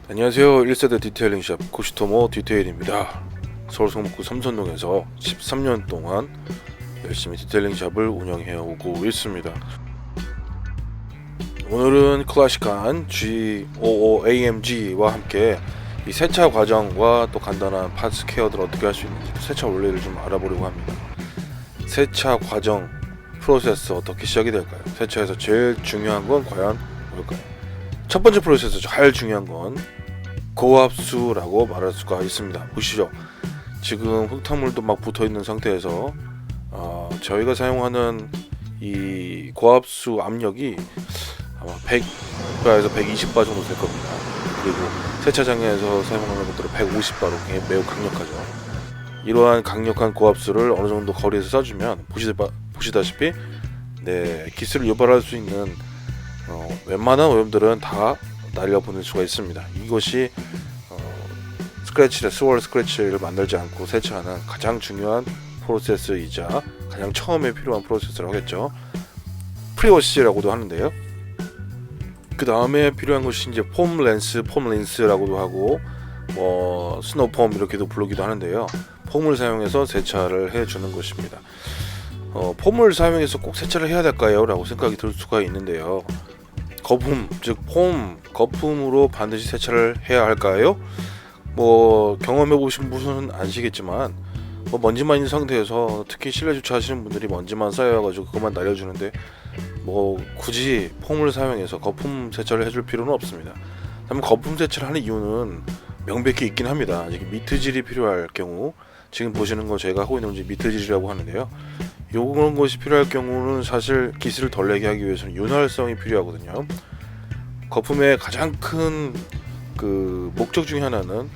안녕하세요. 1세대 디테일링샵 코시토모 디테일입니다. 서울 성북구 삼선동에서 13년 동안 열심히 디테일링샵을 운영해 오고 있습니다. 오늘은 클래식한 G55AMG와 함께 이 세차 과정과 또 간단한 파츠 케어들 어떻게 할 수 있는지, 세차 원리를 좀 알아보려고 합니다. 세차 과정 프로세스 어떻게 시작이 될까요? 세차에서 제일 중요한 건 과연 뭘까요? 첫 번째 프로세스 제일 중요한 건 고압수라고 말할 수가 있습니다. 보시죠. 지금 흙탕물도 막 붙어있는 상태에서 저희가 사용하는 이 고압수 압력이 아마 100바에서 120바 정도 될 겁니다. 그리고 세차장에서 사용하는 것들은 150바로 매우 강력하죠. 이러한 강력한 고압수를 어느 정도 거리에서 쏴주면 보시다시피 기스를 유발할 수 있는 웬만한 오염들은 다 날려보낼 수가 있습니다. 이것이 스월 스크래치를 만들지 않고 세차하는 가장 중요한 프로세스이자 가장 처음에 필요한 프로세스라고 하겠죠. 프리워시라고도 하는데요. 그 다음에 필요한 것이 이제 폼 린스라고도 하고 스노우 폼 이렇게도 부르기도 하는데요. 폼을 사용해서 세차를 해주는 것입니다. 폼을 사용해서 꼭 세차를 해야 될까요? 라고 생각이 들 수가 있는데요. 거품, 즉 폼, 거품으로 반드시 세차를 해야 할까요? 경험해보신 분은 아시겠지만 먼지만 있는 상태에서 특히 실내 주차하시는 분들이 먼지만 쌓여가지고 그것만 날려주는데 굳이 폼을 사용해서 거품 세차를 해줄 필요는 없습니다. 다만 거품 세차를 하는 이유는 명백히 있긴 합니다. 미트질이 필요할 경우, 지금 보시는 거 제가 하고 있는 것이 미트질이라고 하는데요. 요런 것이 필요할 경우는 사실 기스를 덜 내게 하기 위해서는 윤활성이 필요하거든요. 거품의 가장 큰 그 목적 중에 하나는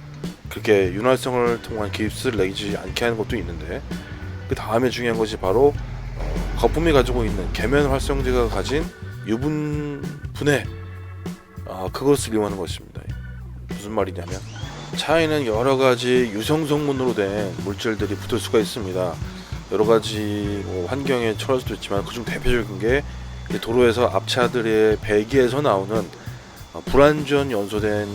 그렇게 윤활성을 통한 기스를 내지 않게 하는 것도 있는데, 그 다음에 중요한 것이 바로 거품이 가지고 있는 계면 활성제가 가진 유분 분해, 그것을 이용하는 것입니다. 무슨 말이냐면 차에는 여러 가지 유성 성분으로 된 물질들이 붙을 수가 있습니다. 여러 가지 환경에 처할 수도 있지만 그중 대표적인 게 도로에서 앞차들의 배기에서 나오는 불완전 연소된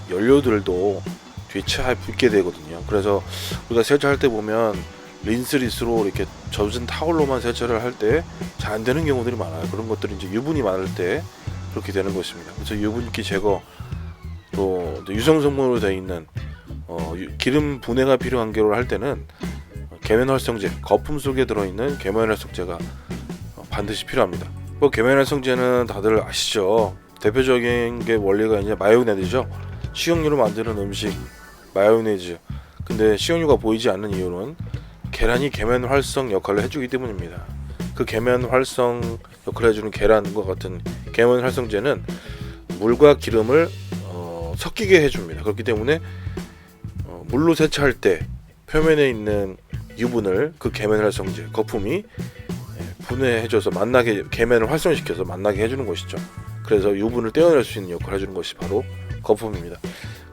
연료들도 뒷차에 붙게 되거든요. 그래서 우리가 세차할 때 보면 린스리스로 이렇게 젖은 타올로만 세차를 할 때 잘 안 되는 경우들이 많아요. 그런 것들이 이제 유분이 많을 때 그렇게 되는 것입니다. 그래서 유분기 제거, 또 유성 성분으로 되어 있는 기름 분해가 필요한 경우를 할 때는 계면활성제, 거품 속에 들어있는 계면활성제가 반드시 필요합니다. 계면활성제는 다들 아시죠? 대표적인 게 원리가 이제 마요네즈죠. 식용유로 만드는 음식 마요네즈. 근데 식용유가 보이지 않는 이유는 계란이 계면활성 역할을 해주기 때문입니다. 그 계면활성 역할을 해주는 계란과 같은 계면활성제는 물과 기름을 섞이게 해줍니다. 그렇기 때문에 물로 세차할 때 표면에 있는 유분을 그 계면활성제, 거품이 분해해줘서 계면을 활성시켜서 만나게 해주는 것이죠. 그래서 유분을 떼어낼 수 있는 역할을 해주는 것이 바로 거품입니다.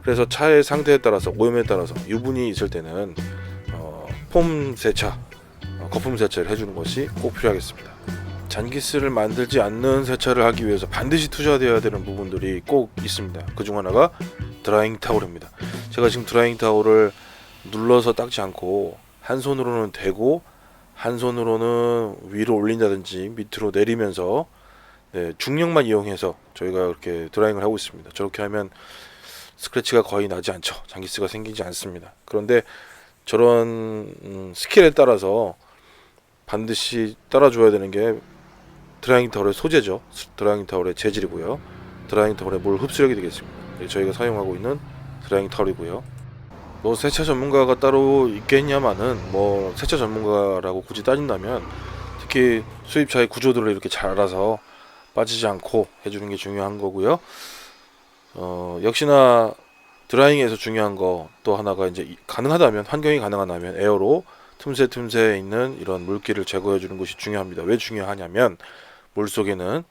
그래서 차의 상태에 따라서, 오염에 따라서 유분이 있을 때는 폼 세차, 거품 세차를 해주는 것이 꼭 필요하겠습니다. 잔기스를 만들지 않는 세차를 하기 위해서 반드시 투자되어야 되는 부분들이 꼭 있습니다. 그중 하나가 드라잉 타올입니다. 제가 지금 드라잉 타올을 눌러서 닦지 않고 한 손으로는 대고 한 손으로는 위로 올린다든지 밑으로 내리면서 중력만 이용해서 저희가 이렇게 드라잉을 하고 있습니다. 저렇게 하면 스크래치가 거의 나지 않죠. 잔기스가 생기지 않습니다. 그런데 저런 스킬에 따라서 반드시 따라줘야 되는 게 드라잉 타올의 소재죠. 드라잉 타올의 재질이고요. 드라잉 타올의 물 흡수력이 되겠습니다. 저희가 사용하고 있는 드라잉 타올이고요. 세차 전문가가 따로 있겠냐마는 세차 전문가라고 굳이 따진다면 특히 수입차의 구조들을 이렇게 잘 알아서 빠지지 않고 해주는 게 중요한 거고요. 역시나 드라잉에서 중요한 거 또 하나가 이제 가능하다면, 환경이 가능하다면 에어로 틈새에 있는 이런 물기를 제거해 주는 것이 중요합니다. 왜 중요하냐면 물 속에는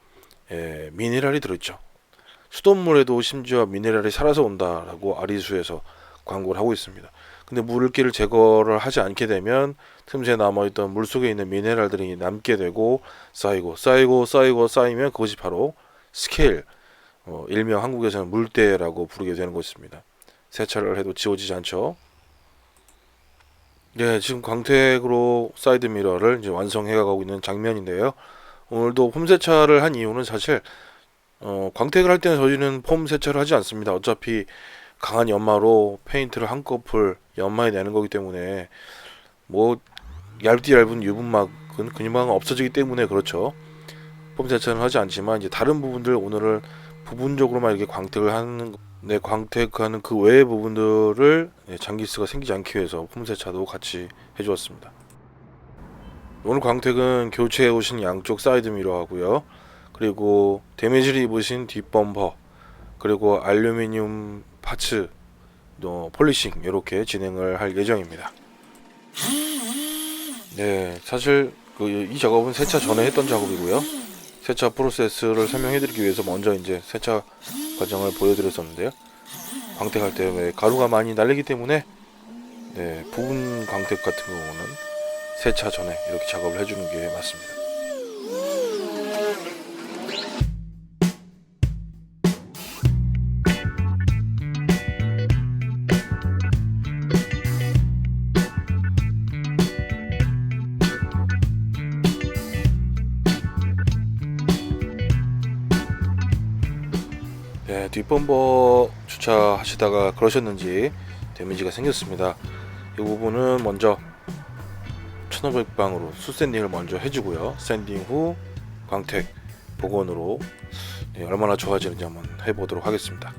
미네랄이 들어있죠. 수돗물에도 심지어 미네랄이 살아서 온다라고 아리수에서 광고를 하고 있습니다. 근데 물기를 제거를 하지 않게 되면 틈새에 남아있던 물 속에 있는 미네랄들이 남게 되고 쌓이면 그것이 바로 스케일, 일명 한국에서는 물대라고 부르게 되는 것입니다. 세차를 해도 지워지지 않죠. 네, 지금 광택으로 사이드 미러를 이제 완성해 가고 있는 장면인데요. 오늘도 폼 세차를 한 이유는 사실 광택을 할 때는 저희는 폼 세차를 하지 않습니다. 어차피 강한 연마로 페인트를 한꺼풀 연마해 내는 거기 때문에 뭐 얇은 유분막은 근육막은 없어지기 때문에 그렇죠. 폼 세차는 하지 않지만 이제 다른 부분들 오늘은 부분적으로만 이렇게 광택을 하는 광택하는 그 외의 부분들을 장기스가 생기지 않기 위해서 폼 세차도 같이 해주었습니다. 오늘 광택은 교체해 오신 양쪽 사이드 미러 하고요. 그리고 데미지를 입으신 뒷범퍼 그리고 알루미늄 파츠 폴리싱 이렇게 진행을 할 예정입니다. 네, 사실 이 작업은 세차 전에 했던 작업이고요. 세차 프로세스를 설명해드리기 위해서 먼저 이제 세차 과정을 보여드렸었는데요. 광택할 때 가루가 많이 날리기 때문에 부분 광택 같은 경우는 세차 전에 이렇게 작업을 해주는 게 맞습니다. 네, 뒷범버 주차하시다가 그러셨는지 데미지가 생겼습니다. 이 부분은 먼저 1500방으로 수샌딩을 먼저 해주고요. 샌딩 후 광택 복원으로 얼마나 좋아지는지 한번 해보도록 하겠습니다.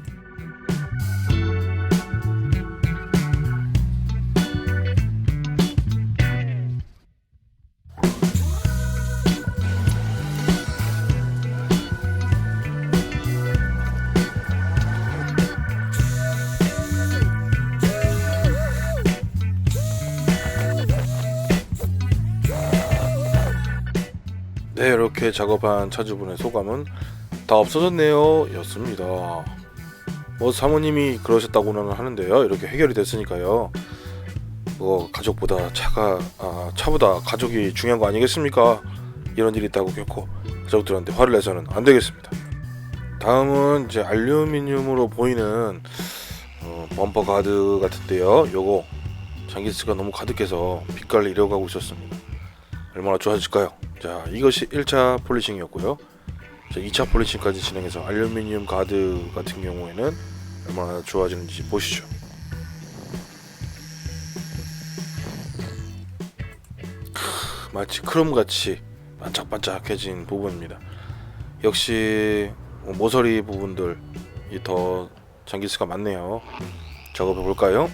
네, 이렇게 작업한 차주분의 소감은 다 없어졌네요 였습니다. 뭐 사모님이 그러셨다고는 하는데요. 이렇게 해결이 됐으니까요. 가족보다 차보다 가족이 중요한 거 아니겠습니까? 이런 일이 있다고 결코 가족들한테 화를 내서는 안 되겠습니다. 다음은 이제 알루미늄으로 보이는 범퍼 가드 같은데요. 요거 장기스가 너무 가득해서 빛깔을 잃어가고 있었습니다. 얼마나 좋아질까요? 자, 이것이 1차 폴리싱이었고요. 자, 2차 폴리싱까지 진행해서 알루미늄 가드 같은 경우에는 얼마나 좋아지는지 보시죠. 마치 크롬같이 반짝반짝해진 부분입니다. 역시 모서리 부분들이 더 장기스가 많네요. 작업해 볼까요?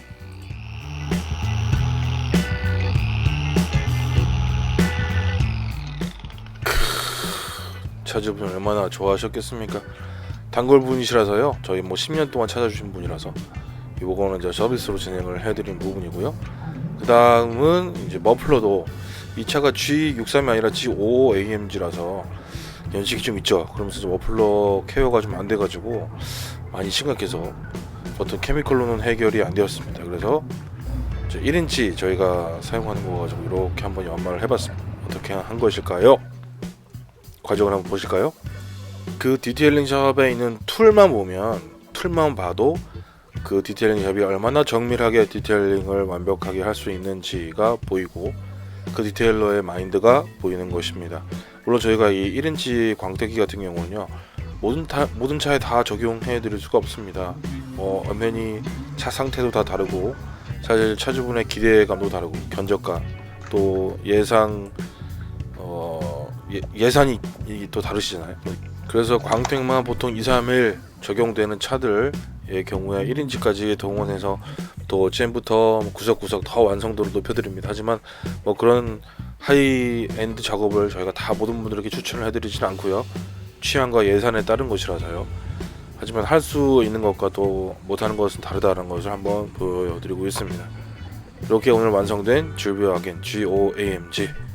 차주분 얼마나 좋아하셨겠습니까? 단골 분이시라서요. 저희 10년 동안 찾아주신 분이라서 이거는 이제 서비스로 진행을 해드린 부분이고요. 그 다음은 이제 머플러도 이 차가 G63이 아니라 G55AMG라서 연식이 좀 있죠. 그러면서 머플러 케어가 좀 안 돼가지고 많이 심각해서 어떤 케미컬로는 해결이 안 되었습니다. 그래서 1인치 저희가 사용하는 거 가지고 이렇게 한번 연마를 해봤습니다. 어떻게 한 것일까요? 과정을 한번 보실까요? 그 디테일링 샵에 있는 툴만 봐도 그 디테일링 샵이 얼마나 정밀하게 디테일링을 완벽하게 할 수 있는지가 보이고 그 디테일러의 마인드가 보이는 것입니다. 물론 저희가 이 1인치 광택기 같은 경우는요 모든 차에 다 적용해 드릴 수가 없습니다. 엄연히 차 상태도 다 다르고 사실 차주분의 기대감도 다르고 견적감 또 예산이 또 다르시잖아요. 그래서 광택만 보통 2-3일 적용되는 차들의 경우에 1인치까지 동원해서 또 잼부터 구석구석 더 완성도를 높여드립니다. 하지만 그런 하이엔드 작업을 저희가 다 모든 분들에게 추천을 해드리진 않고요. 취향과 예산에 따른 것이라서요. 하지만 할 수 있는 것과 또 못하는 것은 다르다는 것을 한번 보여드리고 있습니다. 이렇게 오늘 완성된 줄비어하겐 G5AMG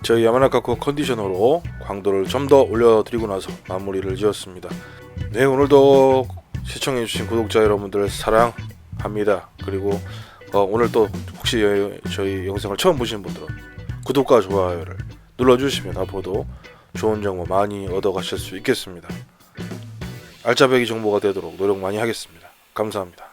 저희 야마나카코 컨디셔너로 광도를 좀 더 올려드리고 나서 마무리를 지었습니다. 네, 오늘도 시청해주신 구독자 여러분들 사랑합니다. 그리고 오늘 또 혹시 저희 영상을 처음 보시는 분들은 구독과 좋아요를 눌러주시면 앞으로도 좋은 정보 많이 얻어가실 수 있겠습니다. 알짜배기 정보가 되도록 노력 많이 하겠습니다. 감사합니다.